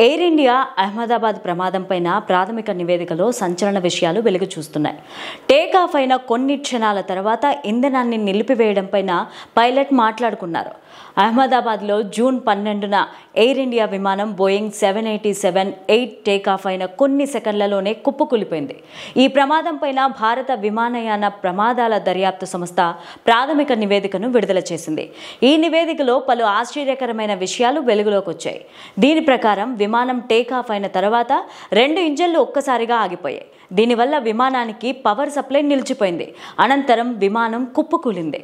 Air India Ahmedabad ప్రమాదంపైన ప్రాథమిక నివేదికలో సంచలన విషయాలు వెలుగు చూస్తున్నాయి. టేక్ ఆఫ్ అయిన కొన్ని క్షణాల తర్వాత ఇంధనాన్ని నిలిపివేయడంపైన పైలట్ మాట్లాడుకున్నారు. అహ్మదాబాద్లో జూన్ 12న ఎయిర్ ఇండియా విమానం బోయింగ్ 787-8 టేక్ ఆఫ్ అయిన కొన్ని సెకండ్లలోనే కుప్పకూలిపోయింది. ఈ ప్రమాదంపైన భారత విమానయాన ప్రమాదాల దర్యాప్తు సంస్థ ప్రాథమిక నివేదికను విడుదల చేసింది. ఈ నివేదికలో పలు ఆశ్చర్యకరమైన విషయాలు వెలుగులోకి వచ్చాయి. దీని ప్రకారం విమానం టేక్ ఆఫ్ అయిన తర్వాత 2 ఇంజన్లు ఒక్కసారిగా ఆగిపోయాయి. దీనివల్ల విమానానికి పవర్ సప్లై నిలిచిపోయింది. అనంతరం విమానం కుప్పకూలింది.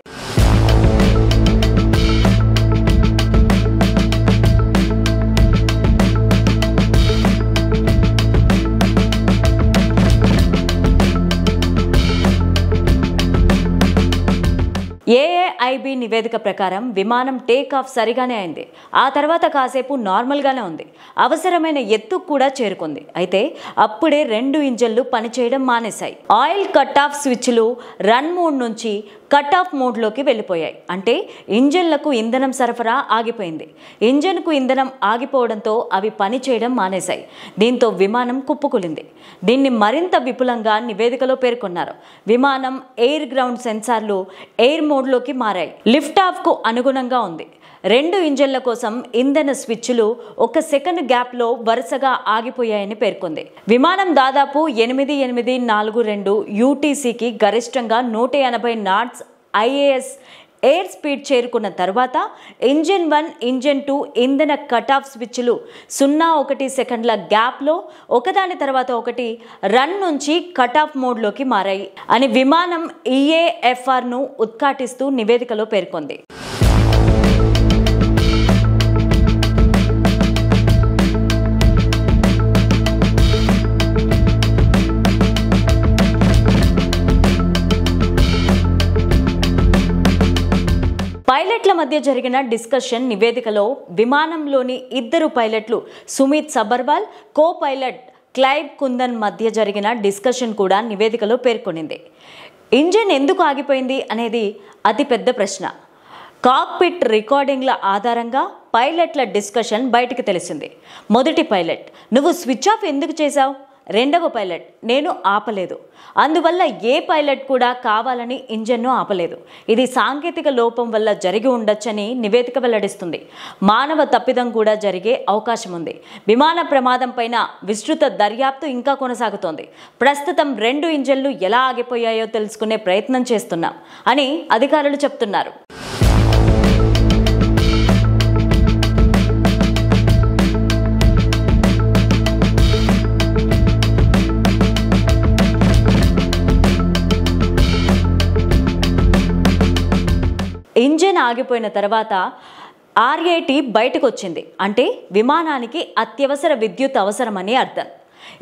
ఏఏఐబి నివేదిక ప్రకారం విమానం టేక్ ఆఫ్ సరిగానే అయింది. ఆ తర్వాత కాసేపు నార్మల్గానే ఉంది. అవసరమైన ఎత్తుకు కూడా చేరుకుంది. అయితే అప్పుడే 2 ఇంజన్లు పనిచేయడం మానేశాయి. ఆయిల్ కట్ ఆఫ్ స్విచ్లు రన్ మోడ్ నుంచి కట్ ఆఫ్ మోడ్లోకి వెళ్ళిపోయాయి. అంటే ఇంజన్లకు ఇంధనం సరఫరా ఆగిపోయింది. ఇంజన్కు ఇంధనం ఆగిపోవడంతో అవి పనిచేయడం మానేశాయి. దీంతో విమానం కుప్పకూలింది. దీన్ని మరింత విపులంగా నివేదికలో పేర్కొన్నారు. విమానం ఎయిర్ గ్రౌండ్ సెన్సార్లు ఎయిర్ మోడ్లోకి మారాయి. లిఫ్ట్ ఆఫ్కు అనుగుణంగా ఉంది. 2 ఇంజన్ల కోసం ఇంధన స్విచ్లు 1 సెకండ్ గ్యాప్లో వరుసగా ఆగిపోయాయని పేర్కొంది. విమానం దాదాపు 8842 యూటీసీకి గరిష్టంగా 180 నాట్స్ ఐఏఎస్ ఎయిర్ స్పీడ్ చేరుకున్న తర్వాత ఇంజన్ 1, ఇంజన్ 2 ఇంధన కట్ ఆఫ్ స్విచ్లు 0.1 సెకండ్ల గ్యాప్లో ఒకదాని తర్వాత ఒకటి రన్ నుంచి కట్ ఆఫ్ మోడ్లోకి మారాయి అని విమానం ఈఏఎఫ్ఆర్ను ఉద్ఘాటిస్తూ నివేదికలో పేర్కొంది. పైలట్ల మధ్య జరిగిన డిస్కషన్ నివేదికలో విమానంలోని 2 పైలట్లు Sumit Sabharwal, co pilot Clive Kundan మధ్య జరిగిన డిస్కషన్ కూడా నివేదికలో పేర్కొనింది. ఇంజిన్ ఎందుకు ఆగిపోయింది అనేది అతి పెద్ద ప్రశ్న. కాక్పిట్ రికార్డింగ్ల ఆధారంగా పైలట్ల డిస్కషన్ బయటికి తెలిసింది. మొదటి పైలట్, నువ్వు స్విచ్ ఆఫ్ ఎందుకు చేశావు? రెండవ పైలట్, నేను ఆపలేదు. అందువల్ల ఏ పైలట్ కూడా కావాలని ఇంజన్ను ఆపలేదు. ఇది సాంకేతిక లోపం వల్ల జరిగి ఉండొచ్చని నివేదిక వెల్లడిస్తుంది. మానవ తప్పిదం కూడా జరిగే అవకాశం ఉంది. విమాన ప్రమాదం పైన విస్తృత దర్యాప్తు ఇంకా కొనసాగుతోంది. ప్రస్తుతం 2 ఇంజన్లు ఎలా ఆగిపోయాయో తెలుసుకునే ప్రయత్నం చేస్తున్నాం అని అధికారులు చెప్తున్నారు. ఇంజన్ ఆగిపోయిన తర్వాత RAT బయటకు వచ్చింది. అంటే విమానానికి అత్యవసర విద్యుత్ అవసరమని అర్థం.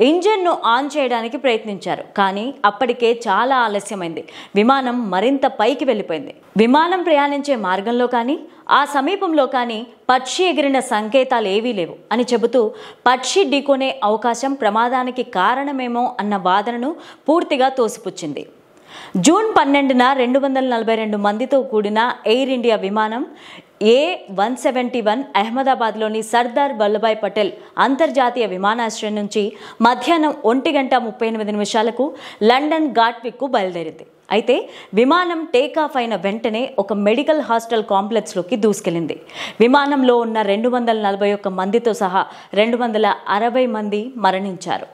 ఇంజన్ను ఆన్ చేయడానికి ప్రయత్నించారు, కానీ అప్పటికే చాలా ఆలస్యమైంది. విమానం మరింత పైకి వెళ్ళిపోయింది. విమానం ప్రయాణించే మార్గంలో కానీ ఆ సమీపంలో కానీ పక్షి ఎగిరిన సంకేతాలు ఏవీ లేవు అని చెబుతూ పక్షి ఢీకొనే అవకాశం ప్రమాదానికి కారణమేమో అన్న వాదనను పూర్తిగా తోసిపుచ్చింది. జూన్ 12న 242 మందితో కూడిన ఎయిర్ ఇండియా విమానం A171 అహ్మదాబాద్లోని సర్దార్ వల్లభాయ్ పటేల్ అంతర్జాతీయ విమానాశ్రయం నుంచి మధ్యాహ్నం 1:38 లండన్ గాట్విక్కు బయలుదేరింది. అయితే విమానం టేక్ ఆఫ్ అయిన వెంటనే ఒక మెడికల్ హాస్టల్ కాంప్లెక్స్లోకి దూసుకెళ్లింది. విమానంలో ఉన్న 241 మందితో సహా 260 మంది మరణించారు.